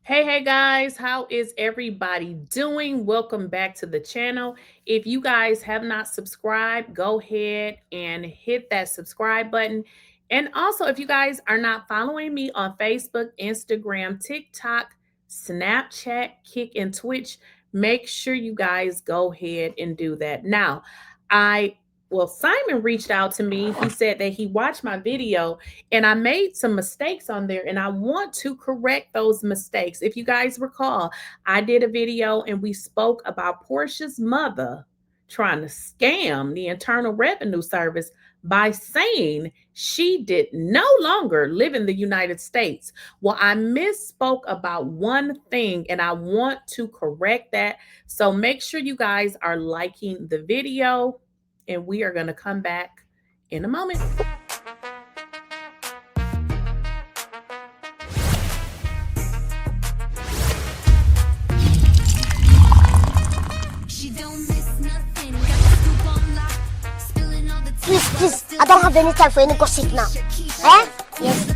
Hey guys, how is everybody doing? Welcome back to the channel. If you guys have not subscribed, go ahead and hit that subscribe button. And also, if you guys are not following me on Facebook, Instagram, TikTok, Snapchat, Kick, and Twitch, make sure you guys go ahead and do that. Now, I Simon reached out to me. He said that he watched my video and I made some mistakes on there and I want to correct those mistakes. If you guys recall, I did a video and we spoke about Porsha's mother trying to scam the Internal Revenue Service by saying she did no longer live in the United States. Well, I misspoke about one thing and I want to correct that. So make sure you guys are liking the video and we are going to come back in a moment. Please, I don't have any time for any gossip now. Eh? Yes.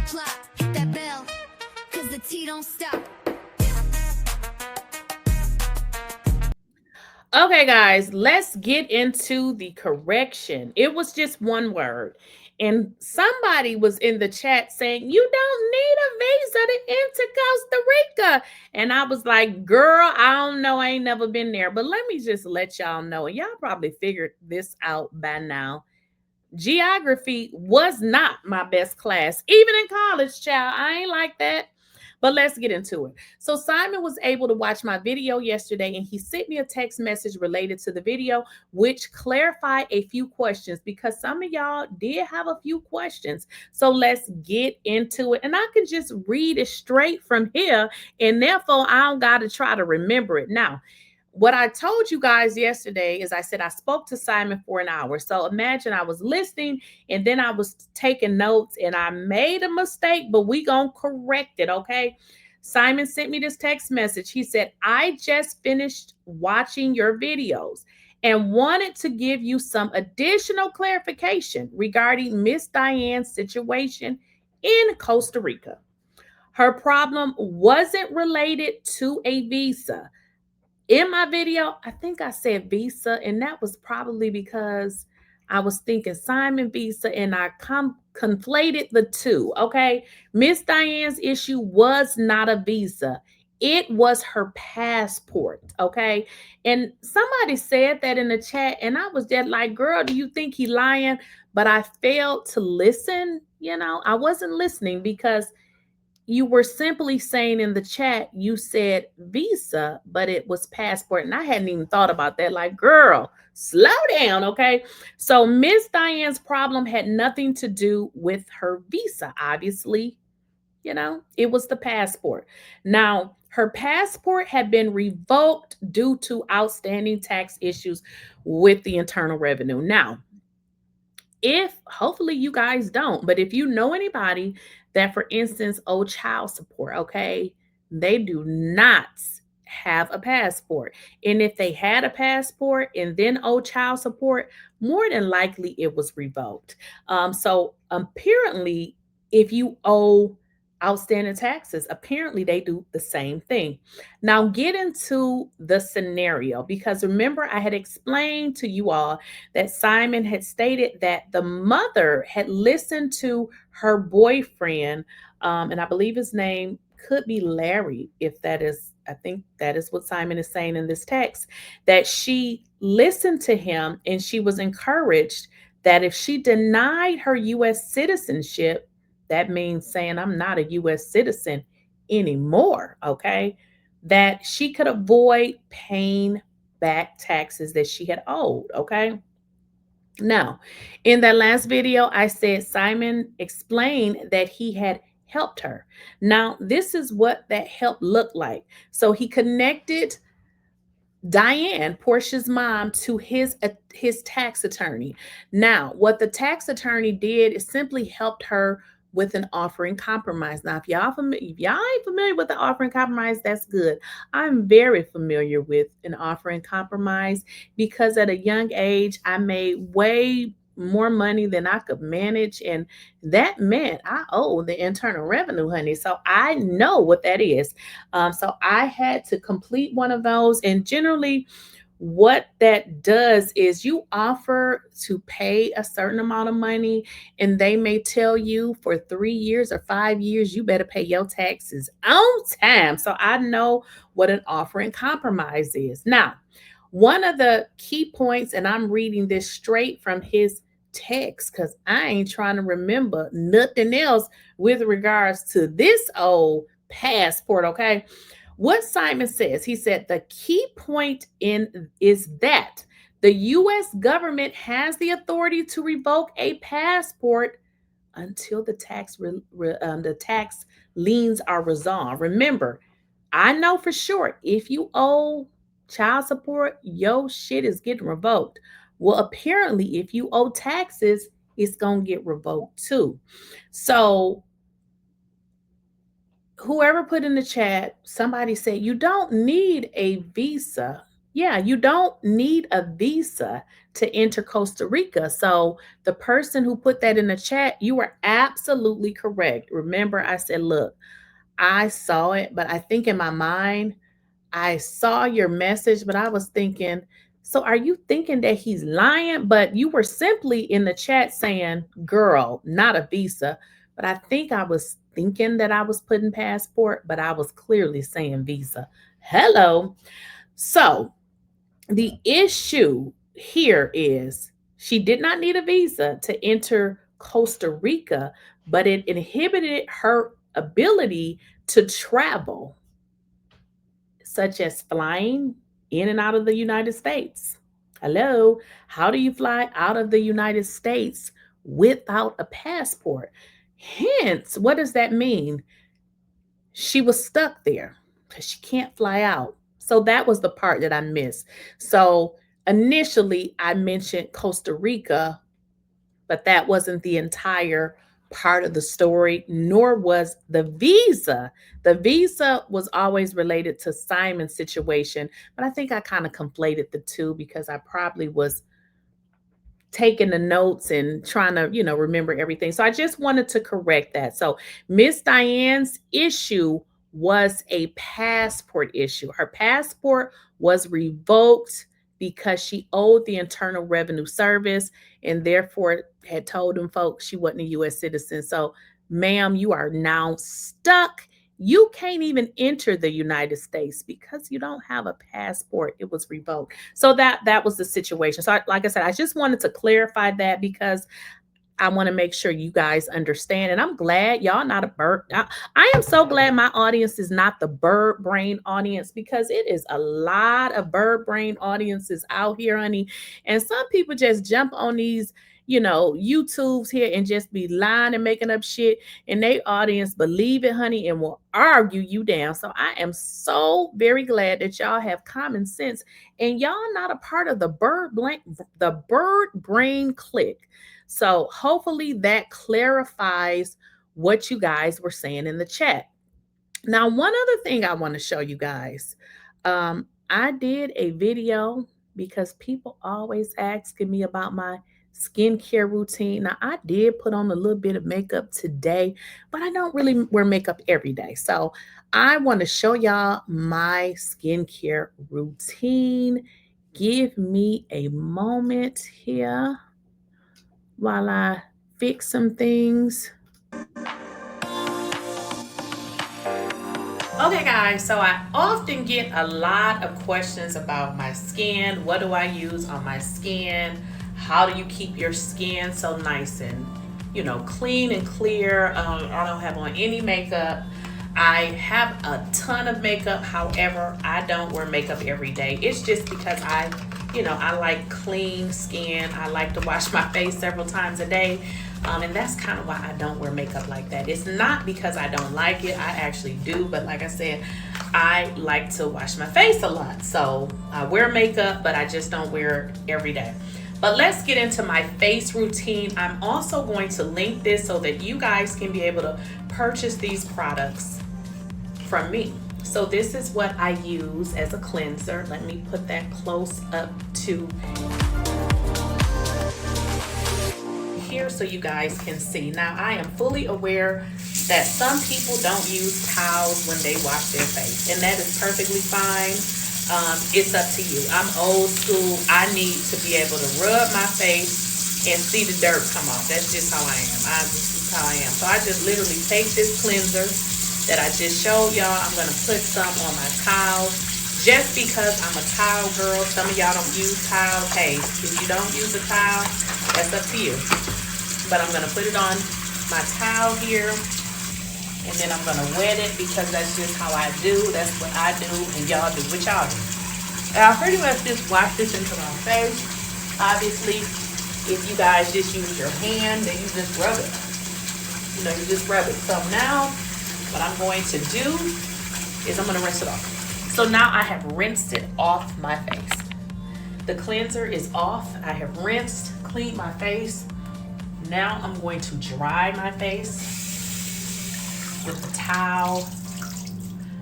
Okay, guys, let's get into the correction. It was just one word. And somebody was in the chat saying, you don't need a visa to enter Costa Rica. And I was like, girl, I don't know. I ain't never been there. But let me just let y'all know. And y'all probably figured this out by now. Geography was not my best class, even in college, child. I ain't like that. But let's get into it. So Simon was able to watch my video yesterday and he sent me a text message related to the video, which clarified a few questions because some of y'all did have a few questions. So let's get into it. And I can just read it straight from here. And therefore, I don't got to try to remember it. Now, what I told you guys yesterday is I said I spoke to Simon for an hour. So imagine I was listening and then I was taking notes and I made a mistake, but we gonna correct it, okay? Simon sent me this text message. He said, I just finished watching your videos and wanted to give you some additional clarification regarding Miss Diane's situation in Costa Rica. Her problem wasn't related to a visa. In my video, I think I said visa, and that was probably because I was thinking Simon visa and I conflated the two. Okay. Miss Diane's issue was not a visa, it was her passport. Okay. And somebody said that in the chat, and I was just like, girl, do you think he lying? But I failed to listen. I wasn't listening because you were simply saying in the chat, you said visa, but it was passport. And I hadn't even thought about that. Like, girl, slow down, okay? So Miss Diane's problem had nothing to do with her visa, obviously. It was the passport. Now, her passport had been revoked due to outstanding tax issues with the Internal Revenue. Now, if hopefully you guys don't, but if you know anybody that, for instance, owe child support, okay, they do not have a passport. And if they had a passport and then owe child support, more than likely it was revoked. So apparently, if you owe outstanding taxes, apparently they do the same thing. Now, get into the scenario because remember, I had explained to you all that Simon had stated that the mother had listened to her boyfriend, and I believe his name could be Larry, if that is, I think that is what Simon is saying in this text, that she listened to him and she was encouraged that if she denied her U.S. citizenship, that means saying I'm not a U.S. citizen anymore, okay, that she could avoid paying back taxes that she had owed, okay? Now, in that last video, I said Simon explained that he had helped her. Now, this is what that help looked like. So he connected Diane, Porsha's mom, to his tax attorney. Now, what the tax attorney did is simply helped her with an offering compromise. Now, if y'all ain't familiar with the offering compromise, that's good. I'm very familiar with an offering compromise because at a young age, I made way more money than I could manage. And that meant I owe the Internal Revenue, honey. So I know what that is. So I had to complete one of those. And generally, what that does is you offer to pay a certain amount of money, and they may tell you for 3 years or 5 years, you better pay your taxes on time. So I know what an offering compromise is. Now, one of the key points, and I'm reading this straight from his text because I ain't trying to remember nothing else with regards to this old passport, okay? What Simon says, he said the key point in is that the US government has the authority to revoke a passport until the tax liens are resolved. Remember, I know for sure if you owe child support, your shit is getting revoked. Well, apparently, if you owe taxes, it's gonna get revoked too. So whoever put in the chat, somebody said you don't need a visa. Yeah, you don't need a visa to enter Costa Rica. So the person who put that in the chat, you were absolutely correct. Remember, I said, look, I saw it, but I think in my mind, I saw your message, but I was thinking, so are you thinking that he's lying? But you were simply in the chat saying, girl, not a visa. But I think I was thinking that I was putting passport, but I was clearly saying visa. Hello. So the issue here is she did not need a visa to enter Costa Rica, but it inhibited her ability to travel, such as flying in and out of the United States. Hello, how do you fly out of the United States without a passport? Hence, what does that mean? She was stuck there because she can't fly out. So that was the part that I missed. So initially, I mentioned Costa Rica, but that wasn't the entire part of the story, nor was the visa. The visa was always related to Simon's situation, but I think I kind of conflated the two because I probably was taking the notes and trying to, remember everything. So I just wanted to correct that. So Miss Diane's issue was a passport issue. Her passport was revoked because she owed the Internal Revenue Service and therefore had told them folks she wasn't a US citizen. So, ma'am, you are now stuck. You can't even enter the United States because you don't have a passport. It was revoked. So that was the situation. So like I said, I just wanted to clarify that because I want to make sure you guys understand. And I'm glad y'all not a bird. I am so glad my audience is not the bird brain audience because it is a lot of bird brain audiences out here, honey. And some people just jump on these, YouTubes here and just be lying and making up shit. And they audience believe it, honey, and will argue you down. So I am so very glad that y'all have common sense and y'all not a part of the bird brain clique. So hopefully that clarifies what you guys were saying in the chat. Now, one other thing I want to show you guys. I did a video because people always asking me about my skincare routine. Now, I did put on a little bit of makeup today, but I don't really wear makeup every day. So I want to show y'all my skincare routine. Give me a moment here while I fix some things. Okay, guys, so I often get a lot of questions about my skin. What do I use on my skin? How do you keep your skin so nice and, clean and clear? I don't have on any makeup. I have a ton of makeup. However, I don't wear makeup every day. It's just because I like clean skin. I like to wash my face several times a day. And that's kind of why I don't wear makeup like that. It's not because I don't like it. I actually do. But like I said, I like to wash my face a lot. So I wear makeup, but I just don't wear it every day. But let's get into my face routine. I'm also going to link this so that you guys can be able to purchase these products from me. So this is what I use as a cleanser. Let me put that close up to here so you guys can see. Now, I am fully aware that some people don't use towels when they wash their face, and that is perfectly fine. It's up to you. I'm old school. I need to be able to rub my face and see the dirt come off. That's just how I am. This is how I am. So I just literally take this cleanser that I just showed y'all. I'm going to put some on my towel just because I'm a towel girl. Some of y'all don't use towels. Hey, if you don't use a towel, that's up to you. But I'm going to put it on my towel here. And then I'm gonna wet it because that's just how I do. That's what I do, and y'all do what y'all do. And I pretty much just wash this into my face. Obviously, if you guys just use your hand, then you just rub it. You know, you just rub it. So now, what I'm going to do is I'm gonna rinse it off. So now I have rinsed it off my face. The cleanser is off. I have rinsed, cleaned my face. Now I'm going to dry my face with the towel.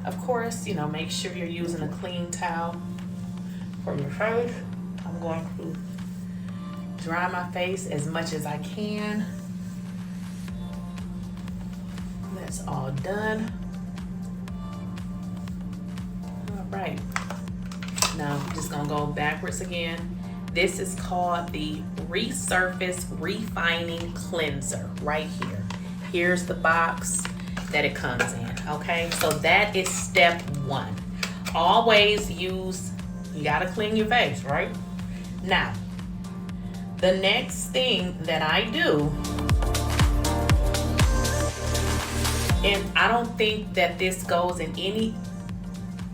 Of course, you know, make sure you're using a clean towel for your face. I'm going to dry my face as much as I can. That's all done. All right. Now I'm just gonna go backwards again. This is called the Resurface Refining Cleanser right here. Here's the box that it comes in. Okay, so that is step one. Always use, you gotta clean your face, right? Now, the next thing that I do, and I don't think that this goes in any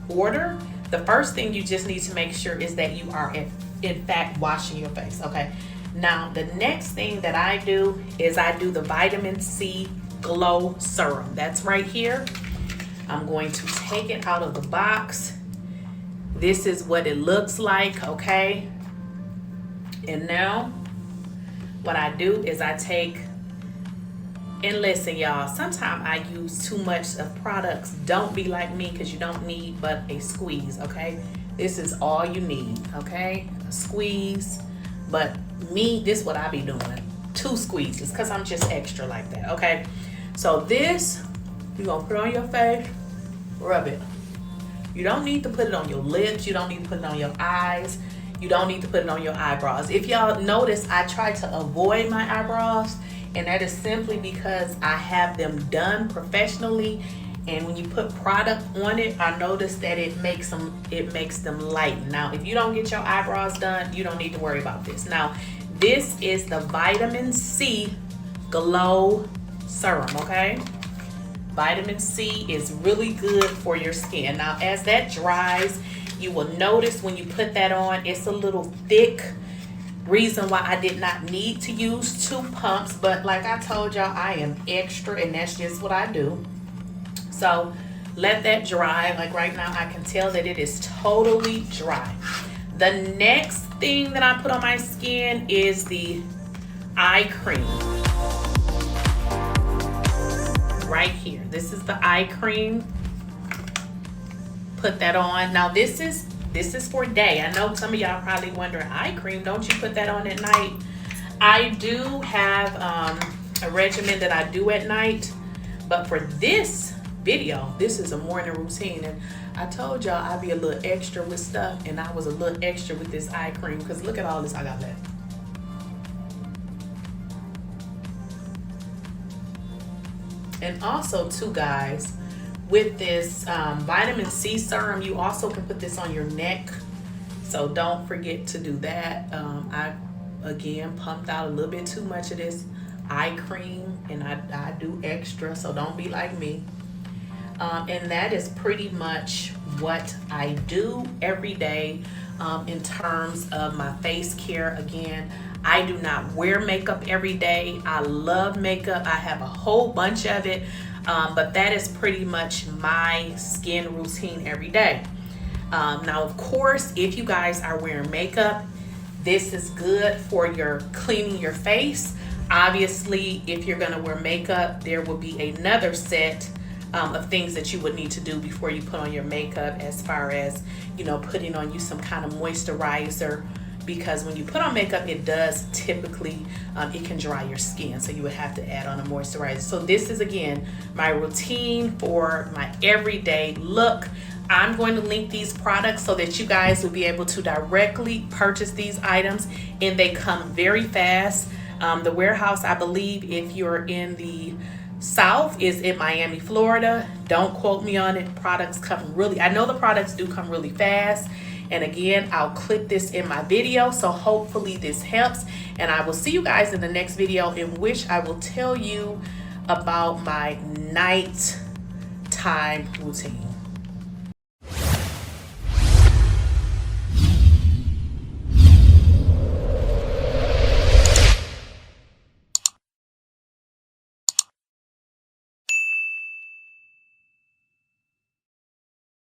order. The first thing you just need to make sure is that you are in fact washing your face, okay? Now, the next thing that I do is I do the vitamin C glow serum. That's right here. I'm going to take it out of the box. This is what it looks like, okay? And now what I do is I take, and listen y'all, sometimes I use too much of products. Don't be like me, because you don't need but a squeeze, okay? This is all you need, okay? A squeeze. But me, this is what I be doing. 2 squeezes, because I'm just extra like that, okay? So this, you're gonna put on your face, rub it. You don't need to put it on your lips. You don't need to put it on your eyes. You don't need to put it on your eyebrows. If y'all notice, I try to avoid my eyebrows, and that is simply because I have them done professionally. And when you put product on it, I notice that it makes them lighten. Now, if you don't get your eyebrows done, you don't need to worry about this. Now, this is the vitamin C glow serum, okay? Vitamin C is really good for your skin. Now, as that dries, you will notice when you put that on, it's a little thick. Reason why I did not need to use 2 pumps, but like I told y'all, I am extra, and that's just what I do. So let that dry. Like right now, I can tell that it is totally dry. The next thing that I put on my skin is the eye cream. Right here. This is the eye cream. Put that on. Now this is for day. I know some of y'all probably wondering, eye cream, don't you put that on at night? I do have a regimen that I do at night, but for this video, this is a morning routine, and I told y'all I'd be a little extra with stuff, and I was a little extra with this eye cream, because look at all this I got left. And also too, guys, with this vitamin C serum, you also can put this on your neck, so don't forget to do that. I again pumped out a little bit too much of this eye cream, and I do extra, so don't be like me. And that is pretty much what I do every day in terms of my face care. Again, I do not wear makeup every day. I love makeup. I have a whole bunch of it, but that is pretty much my skin routine every day. Now, of course, if you guys are wearing makeup, this is good for your cleaning your face. Obviously, if you're gonna wear makeup, there will be another set of things that you would need to do before you put on your makeup, as far as, you know, putting on you some kind of moisturizer, because when you put on makeup, it does typically, it can dry your skin. So you would have to add on a moisturizer. So this is, again, my routine for my everyday look. I'm going to link these products so that you guys will be able to directly purchase these items, and they come very fast. The warehouse, I believe, if you're in the South, is in Miami, Florida. Don't quote me on it. Products come really, I know the products do come really fast. And again, I'll clip this in my video, so hopefully this helps. And I will see you guys in the next video, in which I will tell you about my nighttime routine.